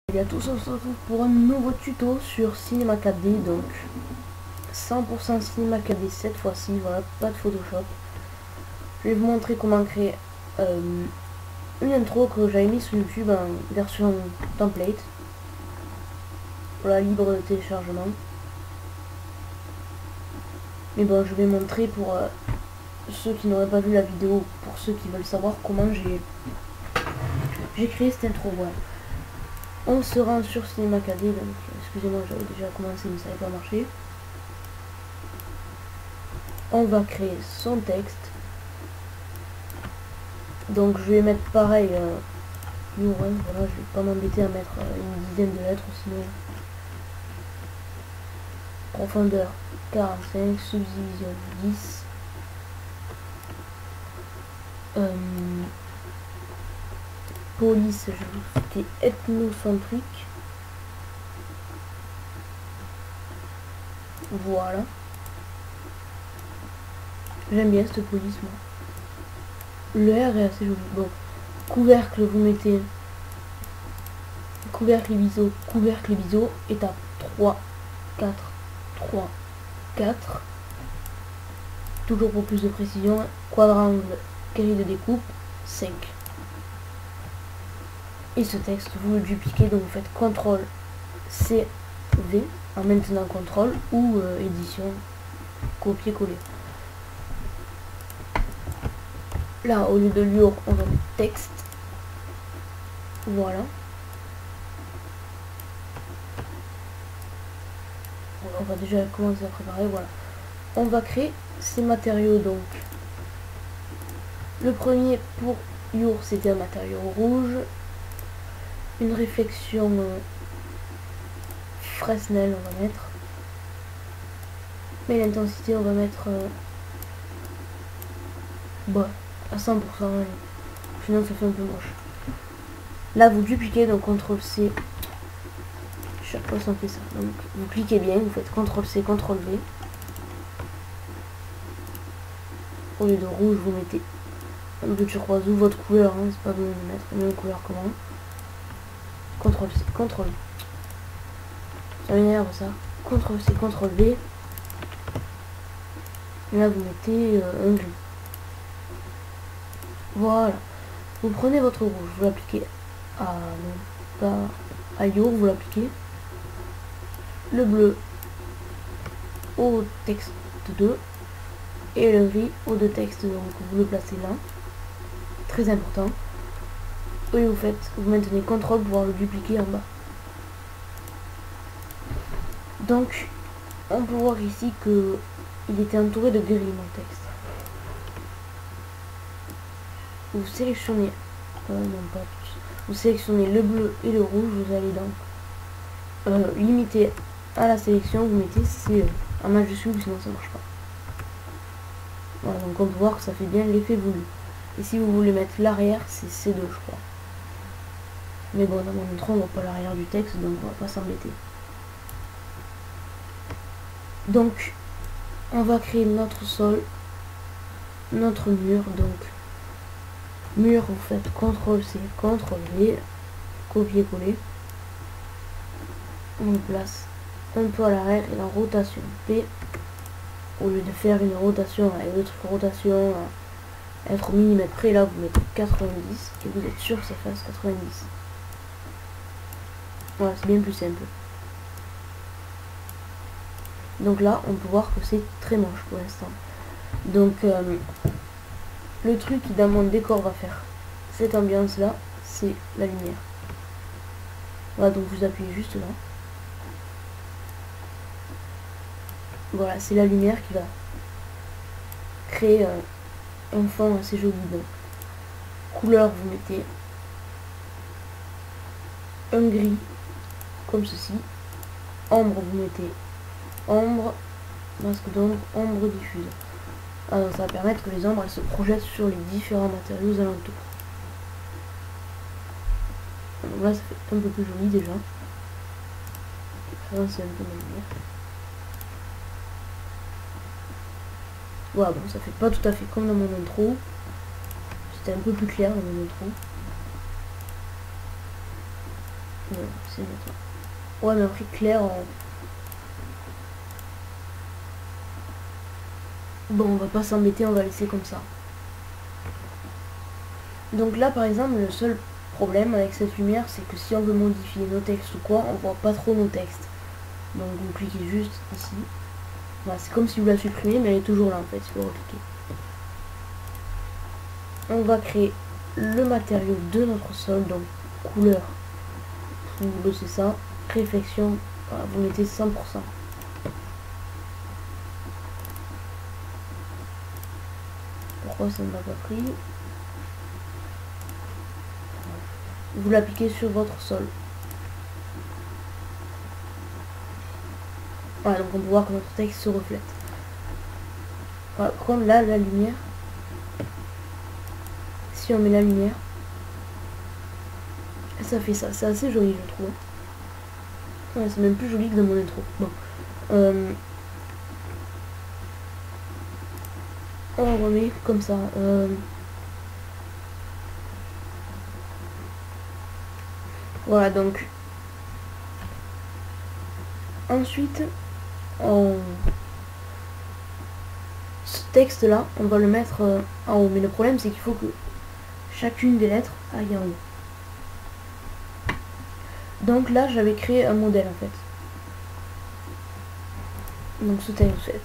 Salut à tous, on se retrouve pour un nouveau tuto sur Cinema 4D, donc 100% Cinema 4D cette fois-ci, voilà, pas de Photoshop. Je vais vous montrer comment créer une intro que j'avais mis sur YouTube en version template. Voilà, libre de téléchargement. Mais bon, je vais montrer pour ceux qui n'auraient pas vu la vidéo, pour ceux qui veulent savoir comment j'ai créé cette intro, voilà. On se rend sur Cinema 4D, donc excusez-moi, j'avais déjà commencé mais ça n'avait pas marché. On va créer son texte. Donc je vais mettre pareil voilà, je vais pas m'embêter à mettre une dizaine de lettres, sinon profondeur 45, subdivision 10, police, je vais cliquer ethnocentrique. Voilà. J'aime bien cette police, moi. Le R est assez joli. Bon, couvercle, vous mettez couvercle et biseau, étape 3, 4, 3, 4. Toujours pour plus de précision, quadrangle, grille de découpe, 5. Et ce texte, vous le dupliquez, donc vous faites CTRL C, V, en maintenant CTRL ou édition, copier-coller. Là, au lieu de liure, on va mettre texte. Voilà. On va déjà commencer à préparer, voilà. On va créer ces matériaux, donc. Le premier, pour Your, c'était un matériau rouge. Une réflexion Fresnel, on va mettre. Mais l'intensité, on va mettre à 100%. Sinon, ça fait un peu moche. Là, vous dupliquez, donc CTRL C. Chaque fois, ça fait ça. Donc, vous cliquez bien, vous faites CTRL C, CTRL V. Au lieu de rouge, vous mettez un peu de turquoise ou votre couleur. Hein, c'est pas besoin de mettre la même couleur que moi. CTRL C, CTRL V. Ça m'énerve ça. CTRL C, CTRL V. Et là, vous mettez un gris. Voilà. Vous prenez votre rouge, vous l'appliquez à Your, vous l'appliquez. Le bleu au texte 2 et le gris au deux textes, donc vous le placez là. Très important. Et vous maintenez CTRL pour pouvoir le dupliquer en bas. Donc, on peut voir ici que il était entouré de gris mon texte. Vous sélectionnez, vous sélectionnez le bleu et le rouge, vous allez donc limiter à la sélection, vous mettez CE en majuscule, sinon ça marche pas. Voilà, donc on peut voir que ça fait bien l'effet voulu. Et si vous voulez mettre l'arrière, c'est C2 je crois. Mais bon, dans mon intro, on voit pas l'arrière du texte, donc on va pas s'embêter. Donc, on va créer notre sol, notre mur, donc mur, vous faites CTRL C, CTRL V, copier-coller. On le place un peu à l'arrière et la rotation P, au lieu de faire une rotation avec d'autres rotations à être au millimètre près, là vous mettez 90 et vous êtes sûr que ça fasse 90. Voilà, c'est bien plus simple. Donc là, on peut voir que c'est très moche pour l'instant. Donc, le truc qui dans mon décor va faire cette ambiance là, c'est la lumière. Voilà, donc vous appuyez juste là. Voilà, c'est la lumière qui va créer un fond assez joli. Donc, couleur, vous mettez un gris comme ceci. Ombre, vous mettez ombre, masque d'ombre, ombre diffuse. Alors ça va permettre que les ombres elles se projettent sur les différents matériaux alentours. Donc là ça fait un peu plus joli déjà. Avancer un peu ma lumière. Voilà, bon ça fait pas tout à fait comme dans mon intro. C'était un peu plus clair dans mon intro. C'est maintenant. Ouais, mais après clair. Bon, on va pas s'embêter, on va laisser comme ça. Donc là, par exemple, le seul problème avec cette lumière, c'est que si on veut modifier nos textes ou quoi, on voit pas trop nos textes. Donc vous cliquez juste ici. Voilà, c'est comme si vous la supprimez, mais elle est toujours là en fait, il faut recliquer. On va créer le matériau de notre sol, donc couleur, vous bossez ça, réflexion, voilà, vous mettez 100%. Pourquoi ça ne m'a pas pris? Vous l'appliquez sur votre sol. Voilà, donc on peut voir que notre texte se reflète. Voilà, comme là, la lumière, si on met la lumière, ça fait ça. C'est assez joli, je trouve. Ouais, c'est même plus joli que dans mon intro. Bon. On remet comme ça. Voilà, donc. Ensuite, ce texte-là, on va le mettre en haut. Mais le problème, c'est qu'il faut que chacune des lettres aille en haut. Donc là, j'avais créé un modèle, en fait. Donc ce taille 7.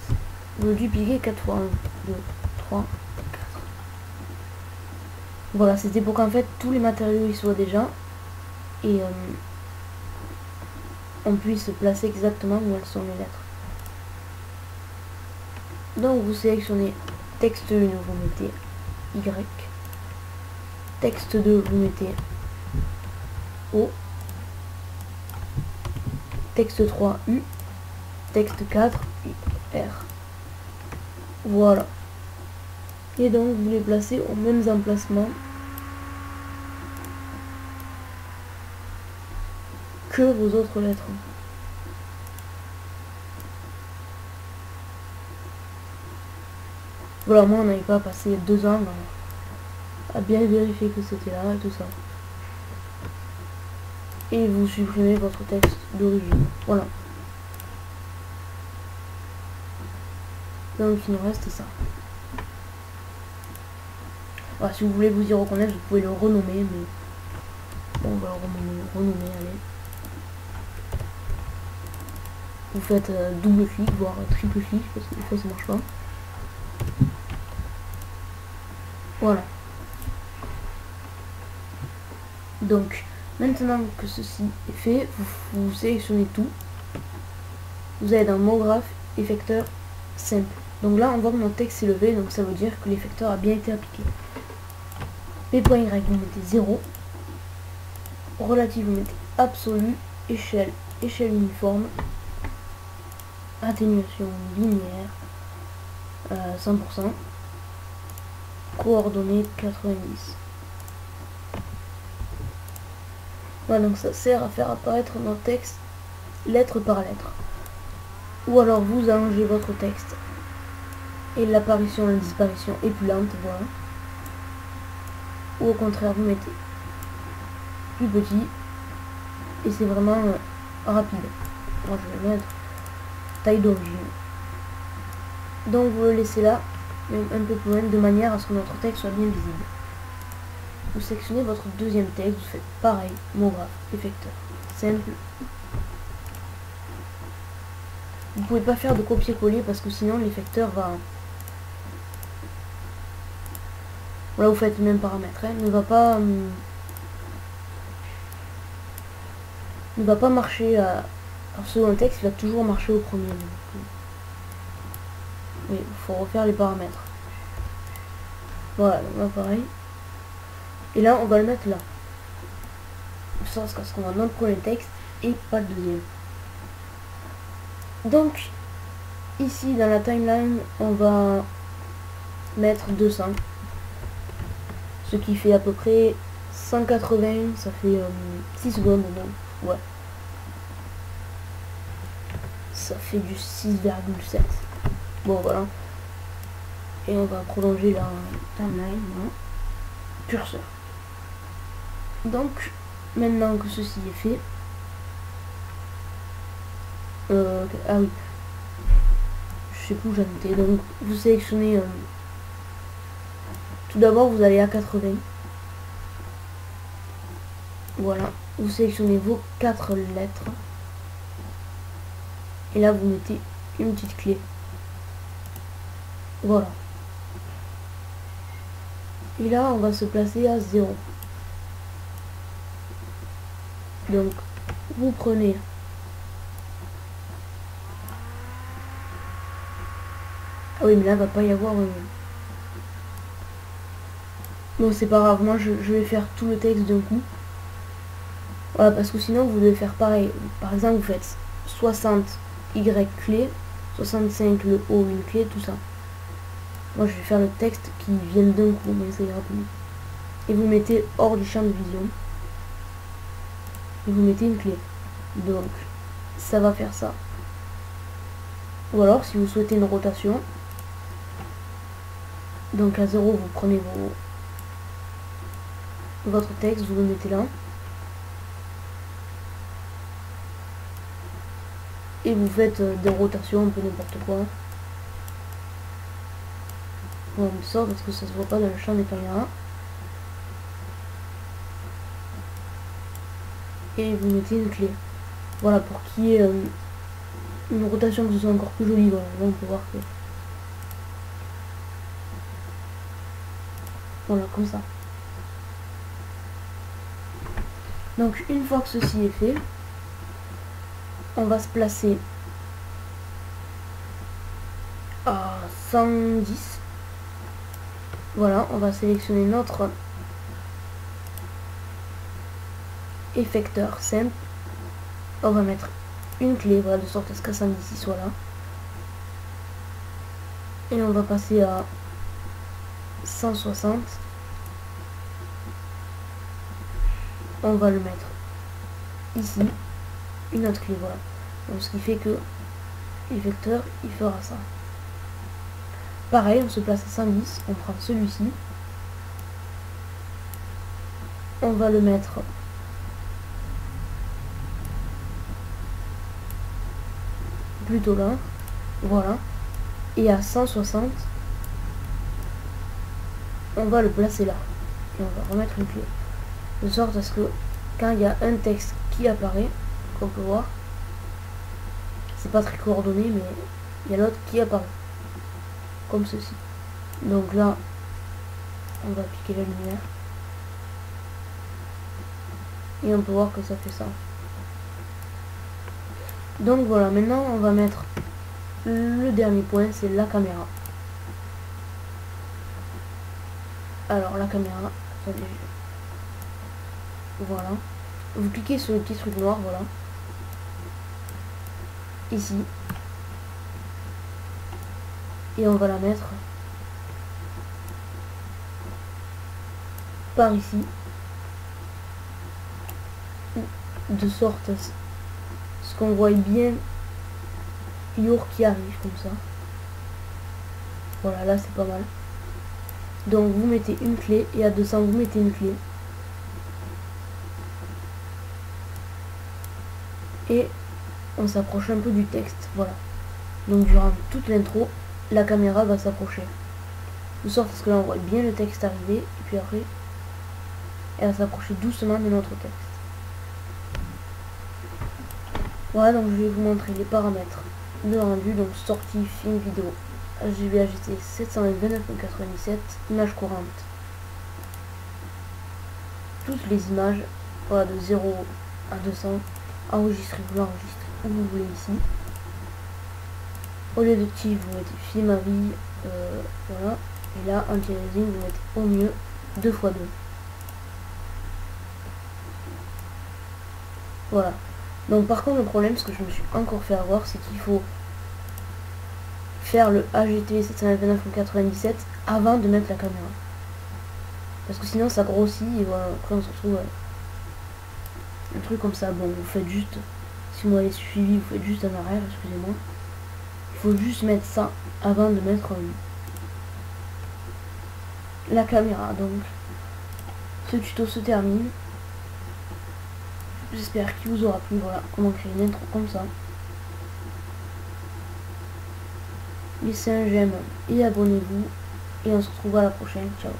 Vous le dupliquez 4 fois. 1, 2, 3, 4. Voilà, c'était pour qu'en fait, tous les matériaux y soient déjà. Et on puisse placer exactement où elles sont les lettres. Donc vous sélectionnez texte 1, vous mettez Y. Texte 2, vous mettez O. Texte 3, U. Texte 4, R. Voilà. Et donc vous les placez aux mêmes emplacements que vos autres lettres. Voilà, moi on n'avait pas passé 2 ans à bien vérifier que c'était là et tout ça. Et vous supprimez votre texte d'origine. Voilà. Donc il nous reste ça. Voilà, si vous voulez vous y reconnaître, vous pouvez le renommer, mais bon, on va le renommer, allez. Vous faites double clic, voire triple clic, parce que des fois ça marche pas. Voilà. Donc, maintenant que ceci est fait, vous sélectionnez tout. Vous allez dans MoGraph, effecteur, simple. Donc là, on voit que notre texte est levé, donc ça veut dire que l'effecteur a bien été appliqué. P.Y, vous mettez 0. Relatif, vous mettez absolu. Échelle, échelle uniforme. Atténuation linéaire, 100%. Coordonnées 90. Voilà, donc ça sert à faire apparaître notre texte lettre par lettre. Ou alors vous allongez votre texte et l'apparition, la disparition est plus lente, voilà. Ou au contraire, vous mettez plus petit et c'est vraiment rapide. Moi je vais mettre taille d'origine. Donc vous le laissez là, même un peu plus loin, de manière à ce que notre texte soit bien visible. Vous sélectionnez votre deuxième texte, vous faites pareil, MoGraph, effecteur, simple. Vous pouvez pas faire de copier-coller parce que sinon l'effecteur va... Voilà, vous faites le même paramètre, hein, ne va pas marcher à... Alors second texte, il va toujours marcher au premier. Oui, il faut refaire les paramètres. Voilà, donc là pareil. Et là, on va le mettre là. Ça, parce qu'on a notre premier texte et pas le deuxième. Donc, ici dans la timeline, on va mettre 200. Ce qui fait à peu près 180, ça fait 6 secondes. Donc, ouais. Ça fait du 6,7. Bon, voilà. Et on va prolonger la timeline. Voilà. Curseur. Donc, maintenant que ceci est fait, Ah oui, je sais plus où j'ai noté. Donc vous sélectionnez tout d'abord, vous allez à 80. Voilà, vous sélectionnez vos 4 lettres et là vous mettez une petite clé. Voilà, et là on va se placer à 0. Donc vous prenez ah oui, mais là va pas y avoir bon, c'est pas grave, moi je vais faire tout le texte d'un coup. Voilà, parce que sinon vous devez faire pareil. Par exemple, vous faites 60 Y clé, 65 le O, une clé, tout ça. Moi je vais faire le texte qui vient d'un coup, mais ça ira plus. Et vous mettez hors du champ de vision. Et vous mettez une clé. Donc ça va faire ça. Ou alors si vous souhaitez une rotation, donc à 0 vous prenez votre texte, vous le mettez là. Et vous faites des rotations, un peu n'importe quoi. On sort parce que ça se voit pas dans le champ des caméras. Et vous mettez une clé. Voilà, pour qu'il y ait une rotation que ce soit encore plus jolie. Voilà, là on peut voir que... Voilà, comme ça. Donc une fois que ceci est fait, on va se placer à 110. Voilà, on va sélectionner notre effecteur simple. On va mettre une clé, voilà, de sorte à ce qu'à 110 il soit là. Et on va passer à 160. On va le mettre ici, une autre clé, voilà. Donc ce qui fait que l'effecteur il fera ça. Pareil, on se place à 110, on prend celui-ci, on va le mettre plutôt là, voilà, et à 160, on va le placer là, et on va remettre une clé, de sorte à ce que quand il y a un texte qui apparaît, qu'on peut voir, c'est pas très coordonné, mais il y a l'autre qui apparaît, comme ceci. Donc là, on va appliquer la lumière, et on peut voir que ça fait ça. Donc voilà, maintenant on va mettre le dernier point, c'est la caméra. Alors la caméra, attendez, voilà. Vous cliquez sur le petit truc noir, voilà. Ici. Et on va la mettre par ici. De sorte à ce qu'on voit bien Yor qui arrive comme ça. Voilà, là c'est pas mal. Donc vous mettez une clé et à 200 vous mettez une clé. Et on s'approche un peu du texte, voilà. Donc durant toute l'intro, la caméra va s'approcher. De sorte à ce que là on voit bien le texte arriver, et puis après, elle va s'approcher doucement de notre texte. Voilà, donc je vais vous montrer les paramètres de rendu, donc sortie, film, vidéo, HGB, HT 729.97, image courante. Toutes les images, voilà, de 0 à 200, enregistrez, vous l'enregistrez où vous voulez ici. Au lieu de TIFF, vous mettez film à vie, voilà. Et là, anti-aliasing, vous mettez au mieux 2x2. Voilà. Donc par contre, le problème, ce que je me suis encore fait avoir, c'est qu'il faut faire le AGT 729.97 avant de mettre la caméra. Parce que sinon ça grossit et voilà, après on se retrouve un truc comme ça. Bon, vous faites juste, si vous m'avez suivi, vous faites juste en arrière, excusez-moi. Il faut juste mettre ça avant de mettre la caméra. Donc ce tuto se termine. J'espère qu'il vous aura plu. Voilà comment créer une intro comme ça. laissez un j'aime et abonnez-vous. Et on se retrouve à la prochaine. Ciao.